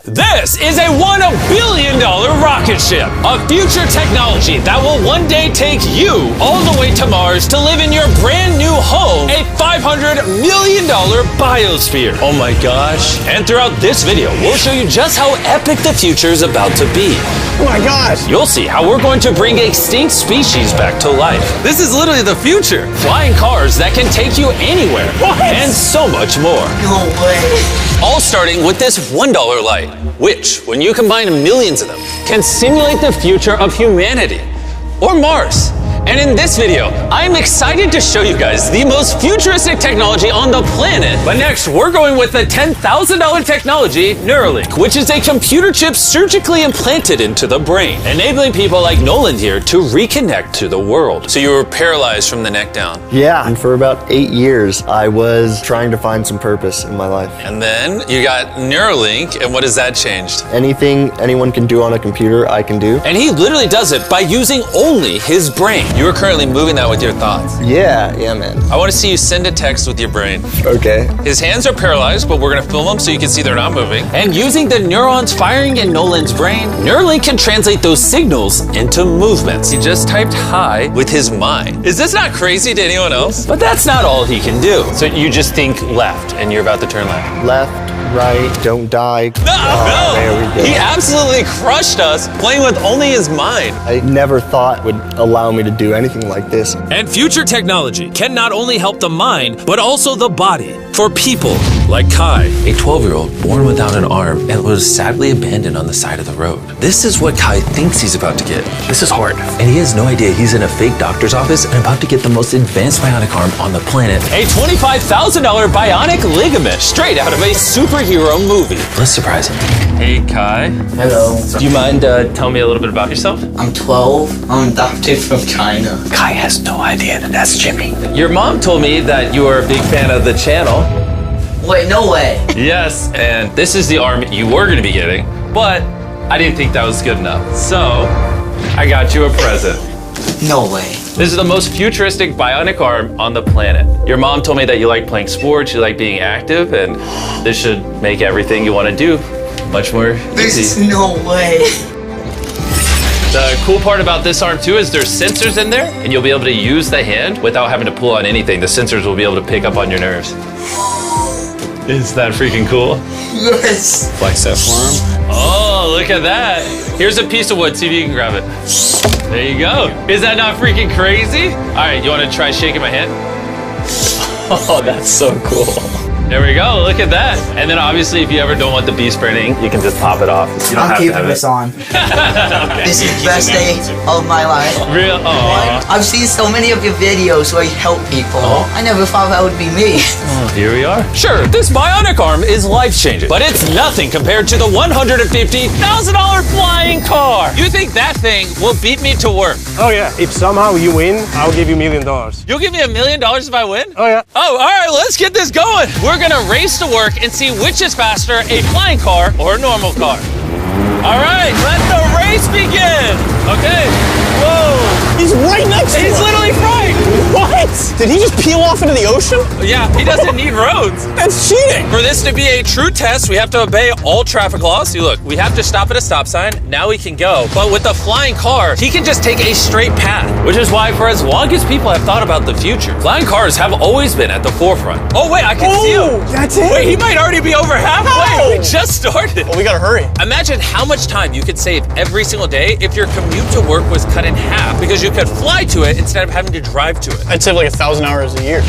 This is a $1 billion rocket ship, a future technology that will one day take you all the way to Mars to live in your brand new home, a $500 million biosphere. Oh my gosh. And throughout this video, we'll show you just how epic the future is about to be. Oh my gosh. You'll see how we're going to bring extinct species back to life. This is literally the future. Flying cars that can take you anywhere. What? And so much more. No way. All starting with this $1 light, which, when you combine millions of them, can simulate the future of humanity, or Mars. And in this video, I'm excited to show you guys the most futuristic technology on the planet. But next, we're going with the $10,000 technology, Neuralink, which is a computer chip surgically implanted into the brain, enabling people like Nolan here to reconnect to the world. So you were paralyzed from the neck down. Yeah, and for about 8 years, I was trying to find some purpose in my life. And then you got Neuralink, and what has that changed? Anything anyone can do on a computer, I can do. And he literally does it by using only his brain. You are currently moving that with your thoughts. Yeah, man. I want to see you send a text with your brain. Okay. His hands are paralyzed, but we're going to film them so you can see they're not moving. And using the neurons firing in Nolan's brain, Neuralink can translate those signals into movements. He just typed hi with his mind. Is this not crazy to anyone else? But that's not all he can do. So you just think left, and you're about to turn left. Left, right, don't die. No! There we go. He absolutely crushed us playing with only his mind. I never thought would allow me to do anything like this. And future technology can not only help the mind, but also the body for people like Kai, a 12-year-old born without an arm and was sadly abandoned on the side of the road. This is what Kai thinks he's about to get. This is hard. And he has no idea he's in a fake doctor's office and about to get the most advanced bionic arm on the planet. A $25,000 bionic ligament straight out of a superhero movie. Let's surprise him. Hey, Kai. Hello. Do you mind telling me a little bit about yourself? I'm 12. I'm adopted from China. Kai has no idea that that's Jimmy. Your mom told me that you are a big fan of the channel. Wait, no way. Yes, and this is the arm you were going to be getting, but I didn't think that was good enough. So, I got you a present. No way. This is the most futuristic bionic arm on the planet. Your mom told me that you like playing sports, you like being active, and this should make everything you want to do much more There's easy. no way. The cool part about this arm too is there's sensors in there, and you'll be able to use the hand without having to pull on anything. The sensors will be able to pick up on your nerves. Is that freaking cool? Yes. Flex that forearm. Oh, look at that. Here's a piece of wood. See if you can grab it. There you go. Is that not freaking crazy? All right, you want to try shaking my hand? Oh, that's so cool. There we go. Look at that. And then obviously, if you ever don't want the beast branding, you can just pop it off. You don't I'm have to keeping have this it. on. Okay. This is the best day of my life. Real? Oh. I've seen so many of your videos where you help people. I never thought that would be me. Here we are. Sure, this bionic arm is life-changing, but it's nothing compared to the $150,000 flying car. You think that thing will beat me to work? Oh yeah. If somehow you win, I'll give you $1 million. You'll give me $1 million if I win? Oh yeah. Oh, all right, let's get this going. We're gonna race to work and see which is faster, a flying car or a normal car. All right, let the race begin. Okay, whoa. He's right next to He's us. literally right. What? Did he just peel off into the ocean? Yeah, he doesn't need roads. That's cheating. For this to be a true test, we have to obey all traffic laws. See, look, we have to stop at a stop sign. Now we can go. But with the flying car, he can just take a straight path, which is why for as long as people have thought about the future, flying cars have always been at the forefront. Oh, wait, I can see him. That's it. Wait, he might already be over halfway. How? We just started. Well, we gotta hurry. Imagine how much time you could save every single day if your commute to work was cut in half because you could fly to it instead of having to drive to it. I'd save like 1,000 hours a year.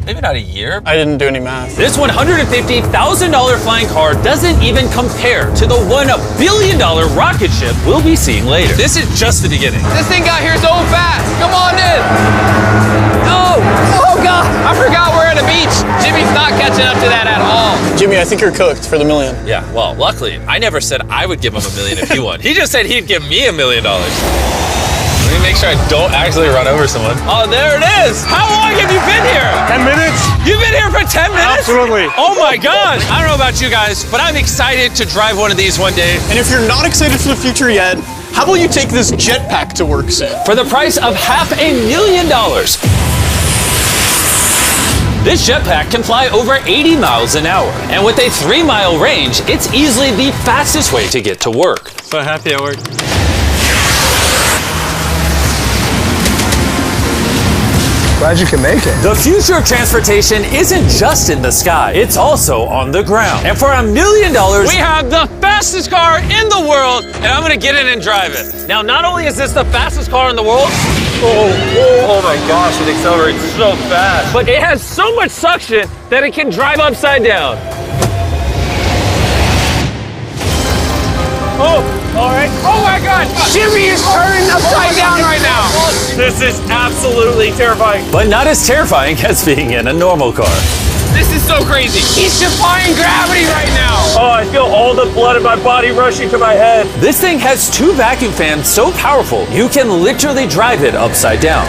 Maybe not a year. I didn't do any math. This $150,000 flying car doesn't even compare to the $1 billion rocket ship we'll be seeing later. This is just the beginning. This thing got here so fast. Come on in. Oh God. I forgot we're at a beach. Jimmy's not catching up to that at all. Jimmy, I think you're cooked for the $1 million. Yeah, well, luckily, I never said I would give him $1 million if he won. He just said he'd give me $1 million. Let me make sure I don't actually run over someone. Oh, there it is. How long have you been here? 10 minutes? You've been here for 10 minutes? Absolutely. Oh my gosh. I don't know about you guys, but I'm excited to drive one of these one day. And if you're not excited for the future yet, how about you take this jetpack to work soon? For the price of $500,000. This jetpack can fly over 80 miles an hour. And with a 3-mile range, it's easily the fastest way to get to work. So happy at work. Glad you can make it. The future of transportation isn't just in the sky, it's also on the ground. And for $1 million, We have the fastest car in the world, and I'm gonna get in and drive it. Now, not only is this the fastest car in the world, oh my gosh, it accelerates so fast. But it has so much suction that it can drive upside down. Oh, all right. Oh my God, Jimmy is turning upside down right now. This is absolutely terrifying. but not as terrifying as being in a normal car. This is so crazy. He's defying gravity right now. Oh, I feel all the blood in my body rushing to my head. This thing has 2 vacuum fans so powerful, you can literally drive it upside down.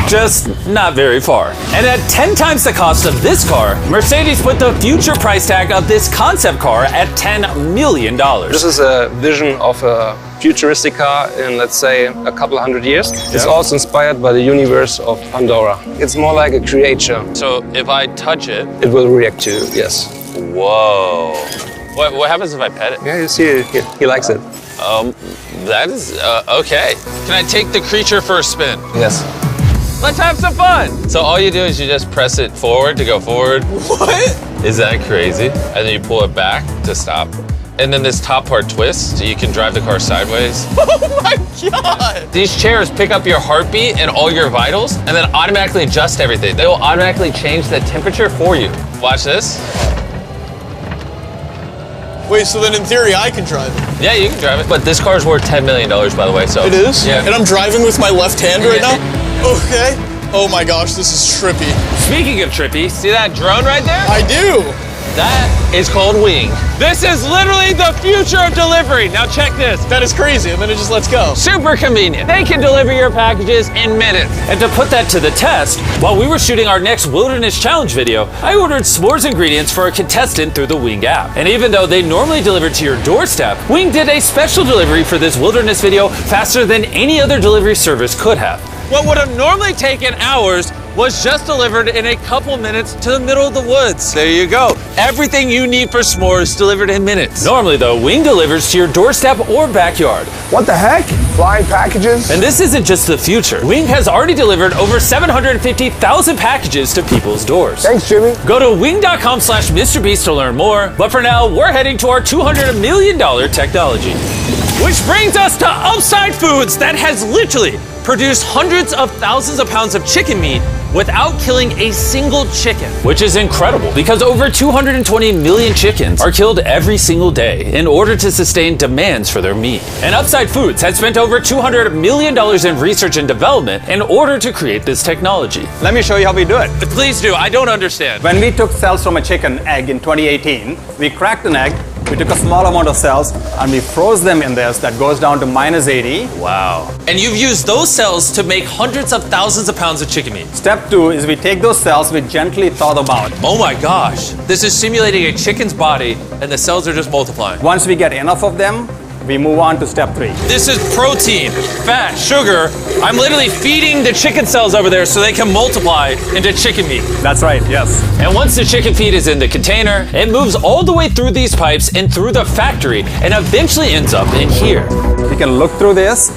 Just not very far. And at 10 times the cost of this car, Mercedes put the future price tag of this concept car at $10 million. This is a vision of a futuristic car in, let's say, a couple hundred years. It's also inspired by the universe of Pandora. It's more like a creature. So if I touch it, It will react to you, yes. whoa. What happens if I pet it? Yeah, you see, he likes it. That is, okay. Can I take the creature for a spin? Yes. Let's have some fun. So all you do is you just press it forward to go forward. What? Is that crazy? And then you pull it back to stop. And then this top part twists so you can drive the car sideways. Oh my God. These chairs pick up your heartbeat and all your vitals and then automatically adjust everything. They will automatically change the temperature for you. Watch this. Wait, so then in theory I can drive it? Yeah, you can drive it. But this car's worth $10 million, by the way, so. It is? Yeah. And I'm driving with my left hand right Yeah. now? Okay. Oh my gosh, this is trippy. Speaking of trippy, see that drone right there? I do. That is called Wing. This is literally the future of delivery. Now check this. That is crazy, and then it just lets go. Super convenient. They can deliver your packages in minutes. And to put that to the test, while we were shooting our next Wilderness Challenge video, I ordered s'mores ingredients for a contestant through the Wing app. And even though they normally deliver to your doorstep, Wing did a special delivery for this Wilderness video faster than any other delivery service could have. What would have normally taken hours was just delivered in a couple minutes to the middle of the woods. There you go. Everything you need for s'mores delivered in minutes. Normally though, Wing delivers to your doorstep or backyard. What the heck? Flying packages? And this isn't just the future. Wing has already delivered over 750,000 packages to people's doors. Thanks, Jimmy. Go to wing.com/MrBeast to learn more. But for now, we're heading to our $200 million technology. Which brings us to Upside Foods that has literally produced hundreds of thousands of pounds of chicken meat without killing a single chicken. Which is incredible because over 220 million chickens are killed every single day in order to sustain demands for their meat. And Upside Foods has spent over $200 million in research and development in order to create this technology. Let me show you how we do it. Please do. I don't understand. When we took cells from a chicken egg in 2018, we cracked an egg, we took a small amount of cells, and we froze them in this that goes down to -80. Wow. And you've used those cells to make hundreds of thousands of pounds of chicken meat. Step 2 is we take those cells, we gently thaw them out. Oh my gosh. This is simulating a chicken's body and the cells are just multiplying. Once we get enough of them, we move on to step 3. This is protein, fat, sugar. I'm literally feeding the chicken cells over there so they can multiply into chicken meat. That's right, yes. And once the chicken feed is in the container, it moves all the way through these pipes and through the factory and eventually ends up in here. You can look through this.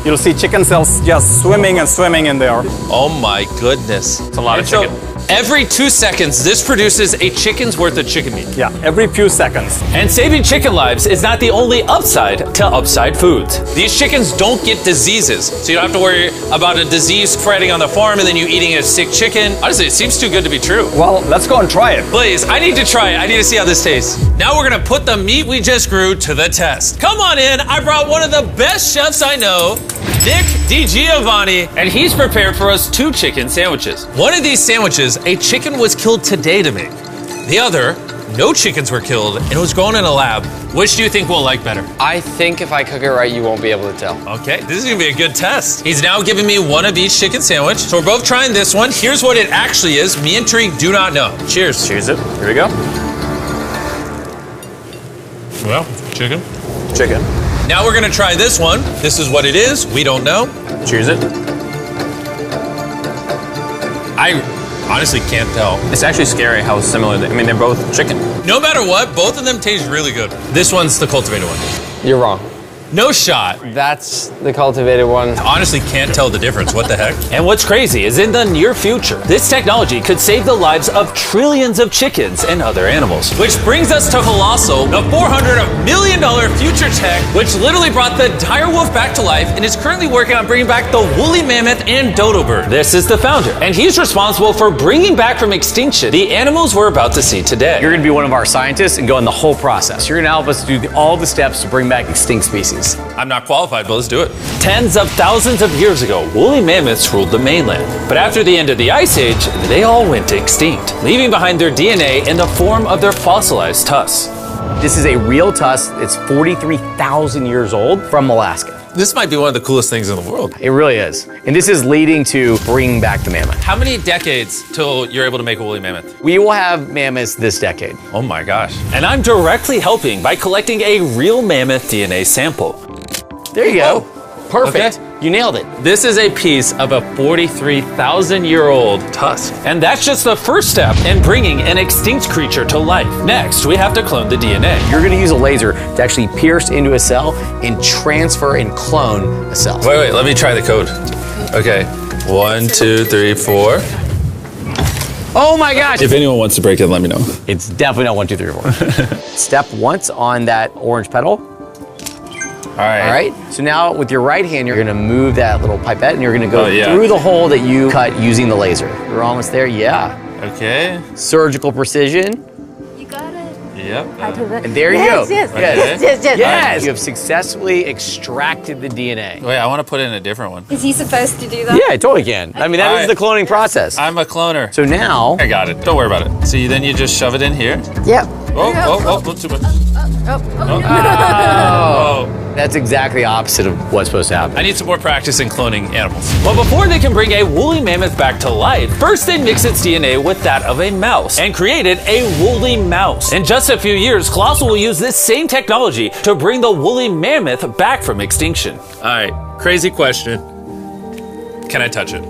You'll see chicken cells just swimming and swimming in there. Oh my goodness. It's a lot of chicken. Every 2 seconds, this produces a chicken's worth of chicken meat. Yeah, every few seconds. And saving chicken lives is not the only upside to Upside Foods. These chickens don't get diseases, so you don't have to worry about a disease spreading on the farm and then you eating a sick chicken. Honestly, it seems too good to be true. Well, let's go and try it. Please, I need to try it. I need to see how this tastes. Now we're gonna put the meat we just grew to the test. Come on in, I brought one of the best chefs I know, Nick DiGiovanni, and he's prepared for us 2 chicken sandwiches. One of these sandwiches, a chicken was killed today to make. The other, no chickens were killed and it was grown in a lab. Which do you think we'll like better? I think if I cook it right, you won't be able to tell. Okay, this is gonna be a good test. He's now giving me one of each chicken sandwich. So we're both trying this one. Here's what it actually is. Me and Tariq do not know. Cheers. Cheers it. Here we go. Well, chicken. Chicken. Now we're gonna try this one. This is what it is. We don't know. Cheers it. I honestly can't tell. It's actually scary how similar I mean, they're both chicken. No matter what, both of them taste really good. This one's the cultivated one. You're wrong. No shot. That's the cultivated one. Honestly, can't tell the difference. What the heck? And what's crazy is in the near future, this technology could save the lives of trillions of chickens and other animals. Which brings us to Colossal, the $400 million future tech, which literally brought the dire wolf back to life and is currently working on bringing back the woolly mammoth and dodo bird. This is the founder, and he's responsible for bringing back from extinction the animals we're about to see today. You're gonna be one of our scientists and go in the whole process. You're gonna help us do all the steps to bring back extinct species. I'm not qualified, but let's do it. Tens of thousands of years ago, woolly mammoths ruled the mainland. But after the end of the Ice Age, they all went extinct, leaving behind their DNA in the form of their fossilized tusks. This is a real tusk. It's 43,000 years old from Alaska. This might be one of the coolest things in the world. It really is. And this is leading to bringing back the mammoth. How many decades till you're able to make a woolly mammoth? We will have mammoths this decade. Oh my gosh. And I'm directly helping by collecting a real mammoth DNA sample. There you go. Perfect. Okay. You nailed it. This is a piece of a 43,000-year-old tusk. And that's just the first step in bringing an extinct creature to life. Next, we have to clone the DNA. You're gonna use a laser to actually pierce into a cell and transfer and clone a cell. Wait, let me try the code. Okay, 1, 2, 3, 4. Oh my gosh. If anyone wants to break it, let me know. It's definitely not 1, 2, 3, 4. Step once on that orange petal. All right. So now with your right hand, you're gonna move that little pipette and you're gonna go Oh, yeah. through the hole that you cut using the laser. You're almost there, yeah. Okay. Surgical precision. You got it. Yep. And there you go. Yes, Yes. yes. Yes, you have successfully extracted the DNA. Wait, I want to put in a different one. Is he supposed to do that? Yeah, I totally can. I mean, that is the cloning process. I'm a cloner. So now, I got it. Don't worry about it. So then you just shove it in here. Yep. Oh, not too much. oh, that's exactly the opposite of what's supposed to happen. I need some more practice in cloning animals. Well, before they can bring a woolly mammoth back to life, first they mix its DNA with that of a mouse and created a woolly mouse. In just a few years, Colossal will use this same technology to bring the woolly mammoth back from extinction. All right, crazy question. Can I touch it?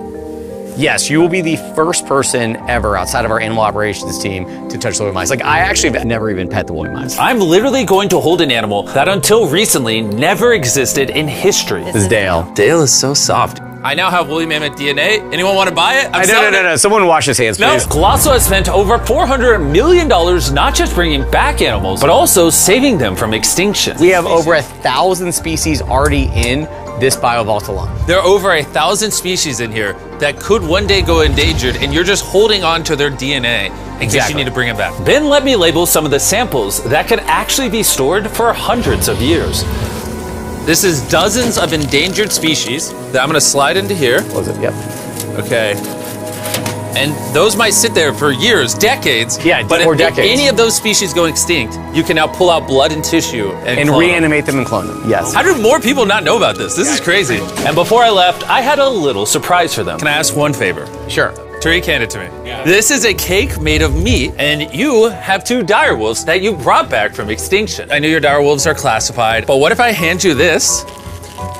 Yes, you will be the first person ever outside of our animal operations team to touch the woolly mice. Like, I actually have never even pet the woolly mice. I'm literally going to hold an animal that until recently never existed in history. This is Dale. Dale is so soft. I now have woolly mammoth DNA. Anyone want to buy it? No. Someone wash his hands, please. Colossal has spent over $400 million not just bringing back animals, but also saving them from extinction. We have over 1,000 species already in this biovault alone. There are over 1,000 species in here that could one day go endangered, and you're just holding on to their DNA in case you need to bring it back. Ben let me label some of the samples that could actually be stored for hundreds of years. This is dozens of endangered species that I'm gonna slide into here. Was it? Yep. Okay. And those might sit there for years, decades. Yeah, but or if decades. any of those species go extinct, you can now pull out blood and tissue and clone reanimate them and clone them. Yes. How do more people not know about this? This is crazy. And before I left, I had a little surprise for them. Can I ask one favor? Sure. Tariq, hand it to me. This is a cake made of meat, and you have 2 dire wolves that you brought back from extinction. I know your dire wolves are classified, but what if I hand you this,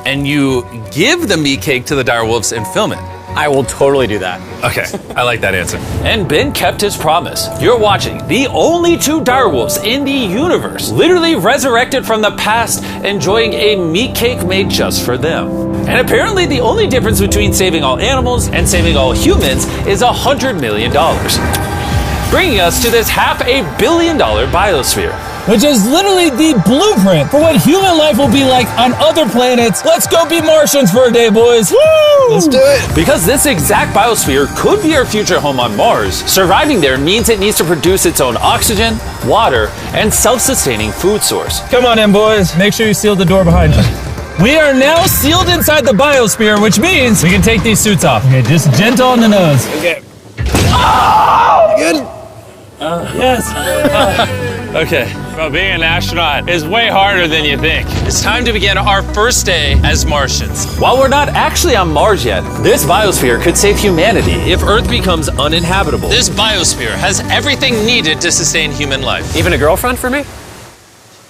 and you give the meat cake to the dire wolves and film it? I will totally do that. Okay, I like that answer. And Ben kept his promise. You're watching the only 2 direwolves in the universe, literally resurrected from the past, enjoying a meat cake made just for them. And apparently the only difference between saving all animals and saving all humans is $100 million. Bringing us to this $500 million biosphere. Which is literally the blueprint for what human life will be like on other planets. Let's go be Martians for a day, boys. Woo! Let's do it. Because this exact biosphere could be our future home on Mars, surviving there means it needs to produce its own oxygen, water, and self-sustaining food source. Come on in, boys. Make sure you seal the door behind you. We are now sealed inside the biosphere, which means we can take these suits off. Okay, just gentle on the nose. Okay. Oh! Good. Yes. Okay. Well, being an astronaut is way harder than you think. It's time to begin our first day as Martians. While we're not actually on Mars yet, this biosphere could save humanity if Earth becomes uninhabitable. This biosphere has everything needed to sustain human life. Even a girlfriend for me?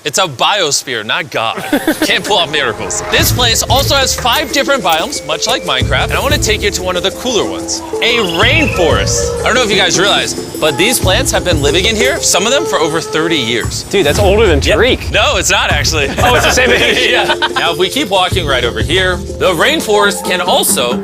It's a biosphere, not God. Can't pull off miracles. This place also has 5 different biomes, much like Minecraft, and I want to take you to one of the cooler ones. A rainforest. I don't know if you guys realize, but these plants have been living in here, some of them for over 30 years. Dude, that's older than Tariq. No, it's not actually. Oh, it's the same age? Yeah. Now, if we keep walking right over here, the rainforest can also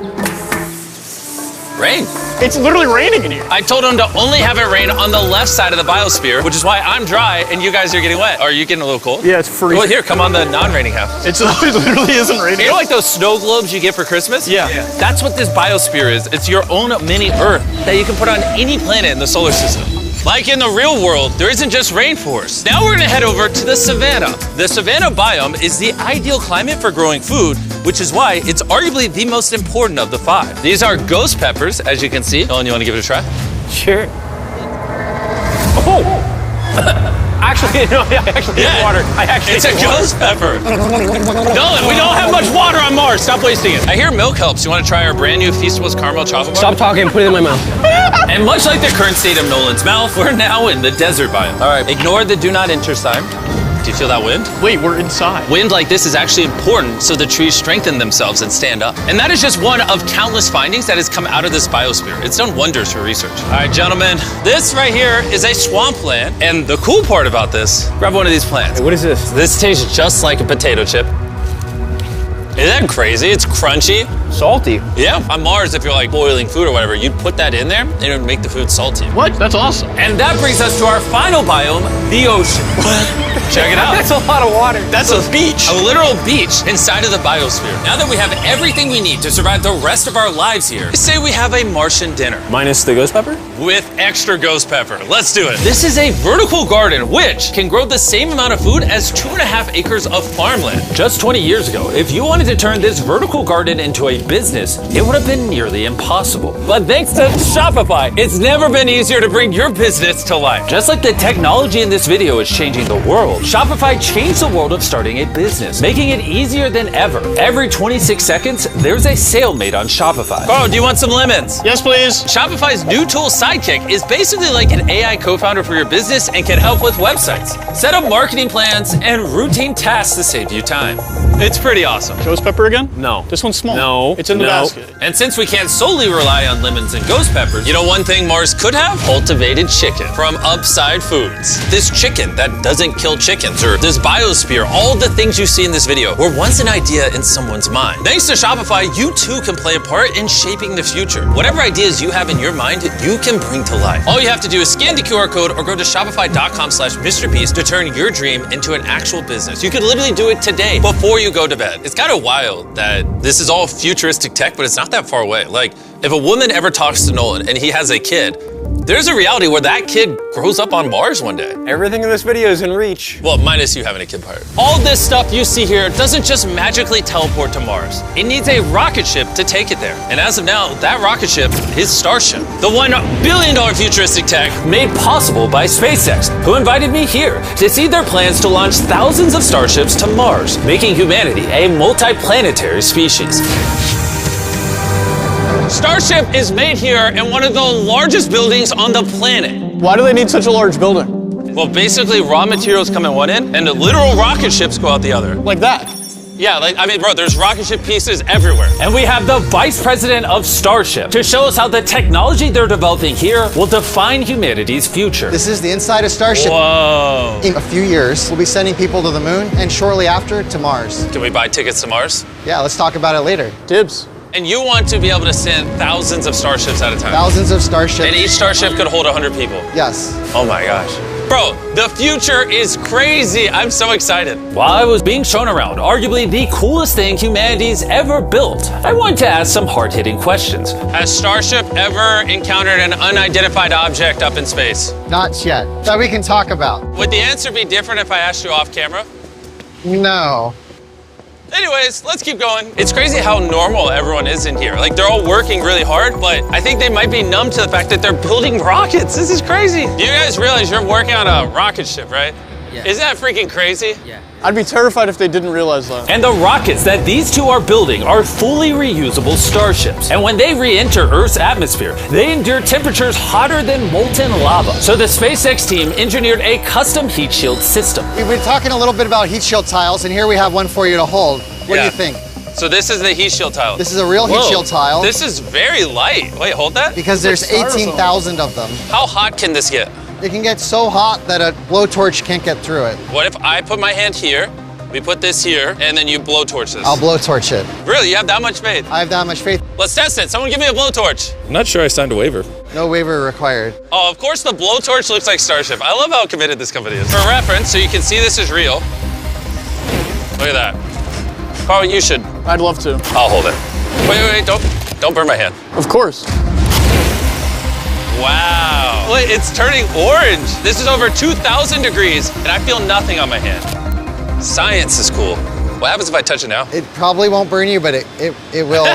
rain. It's literally raining in here. I told him to only have it rain on the left side of the biosphere, which is why I'm dry and you guys are getting wet. Are you getting a little cold? Yeah, it's freezing. Well, here, come on the non-raining half. It literally isn't raining. You know like those snow globes you get for Christmas? Yeah. That's what this biosphere is. It's your own mini Earth that you can put on any planet in the solar system. Like in the real world, there isn't just rainforest. Now we're gonna head over to the savanna. The savanna biome is the ideal climate for growing food, which is why it's arguably the most important of the 5. These are ghost peppers, as you can see. Nolan, you wanna give it a try? Sure. Oh! Actually, no, I actually need water. It's a ghost pepper. Nolan, we don't have much water on Mars. Stop wasting it. I hear milk helps. You want to try our brand new Feastables caramel chocolate bar? Stop talking and put it in my mouth. And much like the current state of Nolan's mouth, we're now in the desert biome. All right, ignore the do not enter sign. Do you feel that wind? Wait, we're inside. Wind like this is actually important so the trees strengthen themselves and stand up. And that is just one of countless findings that has come out of this biosphere. It's done wonders for research. All right, gentlemen, this right here is a swampland. And the cool part about this, grab one of these plants. Hey, what is this? This tastes just like a potato chip. Isn't that crazy? It's crunchy. Salty. Yeah. On Mars, if you're like boiling food or whatever, you'd put that in there and it would make the food salty. What? That's awesome. And that brings us to our final biome, the ocean. Check it out. That's a lot of water. That's a beach. A literal beach inside of the biosphere. Now that we have everything we need to survive the rest of our lives here, say we have a Martian dinner. Minus the ghost pepper? With extra ghost pepper. Let's do it. This is a vertical garden, which can grow the same amount of food as 2.5 acres of farmland. Just 20 years ago, if you wanted to turn this vertical garden into a business, it would have been nearly impossible. But thanks to Shopify, it's never been easier to bring your business to life. Just like the technology in this video is changing the world, Shopify changed the world of starting a business, making it easier than ever. Every 26 seconds, there's a sale made on Shopify. Oh, do you want some lemons? Yes, please. Shopify's new tool, Sidekick, is basically like an AI co-founder for your business and can help with websites, set up marketing plans, and routine tasks to save you time. It's pretty awesome. Ghost pepper again? No. This one's small. No. It's in the basket. And since we can't solely rely on lemons and ghost peppers, you know one thing Mars could have? Cultivated chicken from Upside Foods. This chicken that doesn't kill chickens, or this biosphere, all the things you see in this video were once an idea in someone's mind. Thanks to Shopify, you too can play a part in shaping the future. Whatever ideas you have in your mind, you can bring to life. All you have to do is scan the QR code or go to shopify.com/mrbeast to turn your dream into an actual business. You could literally do it today before you go to bed. It's kind of wild that this is all futuristic tech, but it's not that far away. Like, if a woman ever talks to Nolan and he has a kid, there's a reality where that kid grows up on Mars one day. Everything in this video is in reach. Well, minus you having a kid part. All this stuff you see here doesn't just magically teleport to Mars. It needs a rocket ship to take it there. And as of now, that rocket ship is Starship. The $1 billion futuristic tech made possible by SpaceX, who invited me here to see their plans to launch thousands of starships to Mars, making humanity a multi-planetary species. Starship is made here in one of the largest buildings on the planet. Why do they need such a large building? Well, basically, raw materials come in one end, and the literal rocket ships go out the other. Like that? Yeah, bro, there's rocket ship pieces everywhere. And we have the vice president of Starship to show us how the technology they're developing here will define humanity's future. This is the inside of Starship. Whoa. In a few years, we'll be sending people to the moon, and shortly after, to Mars. Can we buy tickets to Mars? Yeah, let's talk about it later. Dibs. And you want to be able to send thousands of starships at a time. Thousands of starships. And each starship could hold 100 people. Yes. Oh my gosh. Bro, the future is crazy. I'm so excited. While I was being shown around, arguably the coolest thing humanity's ever built, I wanted to ask some hard-hitting questions. Has Starship ever encountered an unidentified object up in space? Not yet. That we can talk about. Would the answer be different if I asked you off camera? No. Anyways, let's keep going. It's crazy how normal everyone is in here. Like, they're all working really hard, but I think they might be numb to the fact that they're building rockets. This is crazy. You guys realize you're working on a rocket ship, right? Isn't that freaking crazy? I'd be terrified if they didn't realize that. And the rockets that these two are building are fully reusable starships. And when they re-enter Earth's atmosphere, they endure temperatures hotter than molten lava. So the SpaceX team engineered a custom heat shield system. We've been talking a little bit about heat shield tiles, and here we have one for you to hold. What do you think? So this is the heat shield tile. This is a real heat shield tile. This is very light. Wait, hold that. Because there's 18,000 of them. How hot can this get? It can get so hot that a blowtorch can't get through it. What if I put my hand here, we put this here, and then you blowtorch this? I'll blowtorch it. Really? You have that much faith? I have that much faith. Let's test it. Someone give me a blowtorch. I'm not sure I signed a waiver. No waiver required. Oh, of course the blowtorch looks like Starship. I love how committed this company is. For reference, so you can see this is real. Look at that. Carl, you should. I'd love to. I'll hold it. Wait, don't burn my hand. Of course. Wow. Wait, it's turning orange. This is over 2,000 degrees, and I feel nothing on my hand. Science is cool. What happens if I touch it now? It probably won't burn you, but it will.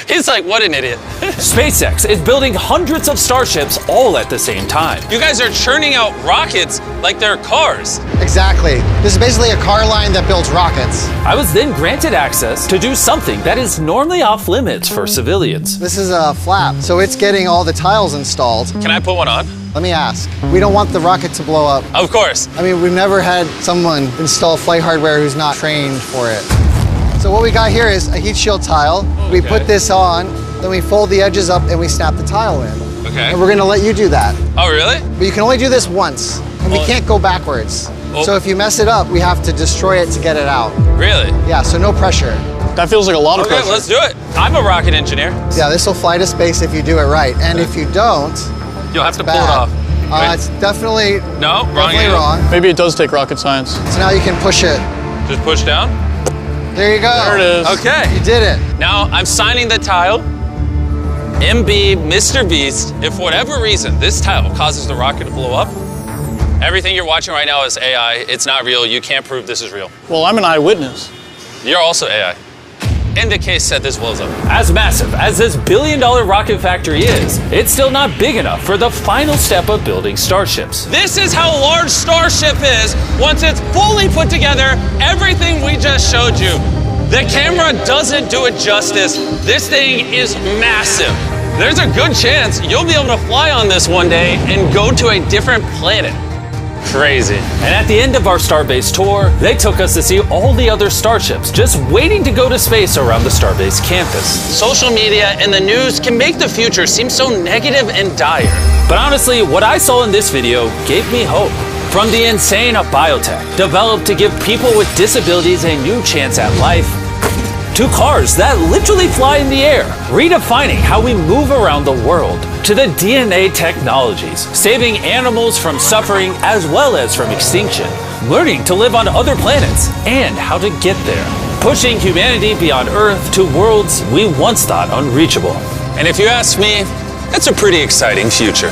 He's like, what an idiot. SpaceX is building hundreds of starships all at the same time. You guys are churning out rockets like they're cars. Exactly. This is basically a car line that builds rockets. I was then granted access to do something that is normally off limits for civilians. This is a flap, so it's getting all the tiles installed. Can I put one on? Let me ask. We don't want the rocket to blow up. Of course. I mean, we've never had someone install flight hardware who's not trained for it. So what we got here is a heat shield tile. Okay. We put this on, then we fold the edges up and we snap the tile in. Okay. And we're gonna let you do that. Oh, really? But you can only do this once, and we can't go backwards. Oh. So if you mess it up, we have to destroy it to get it out. Really? Yeah, so no pressure. That feels like a lot of Okay, pressure. let's do it. I'm a rocket engineer. Yeah, this will fly to space if you do it right. And if you don't, You'll have to pull bad. it off. It's definitely No, wrong definitely angle. wrong. Maybe it does take rocket science. So now you can push it. Just push down. There you go. There it is. Okay. You did it. Now I'm signing the tile. MB, Mr. Beast. If for whatever reason this tile causes the rocket to blow up, everything you're watching right now is AI. It's not real. You can't prove this is real. Well, I'm an eyewitness. You're also AI. In the case that this blows up. As massive as this billion-dollar rocket factory is, it's still not big enough for the final step of building starships. This is how large Starship is once it's fully put together. Everything we just showed you. The camera doesn't do it justice. This thing is massive. There's a good chance you'll be able to fly on this one day and go to a different planet. Crazy. And at the end of our Starbase tour, they took us to see all the other starships just waiting to go to space around the Starbase campus. Social media and the news can make the future seem so negative and dire. But honestly, what I saw in this video gave me hope. From the insane of biotech, developed to give people with disabilities a new chance at life, to cars that literally fly in the air, redefining how we move around the world, to the DNA technologies, saving animals from suffering as well as from extinction, learning to live on other planets, and how to get there, pushing humanity beyond Earth to worlds we once thought unreachable. And if you ask me, it's a pretty exciting future.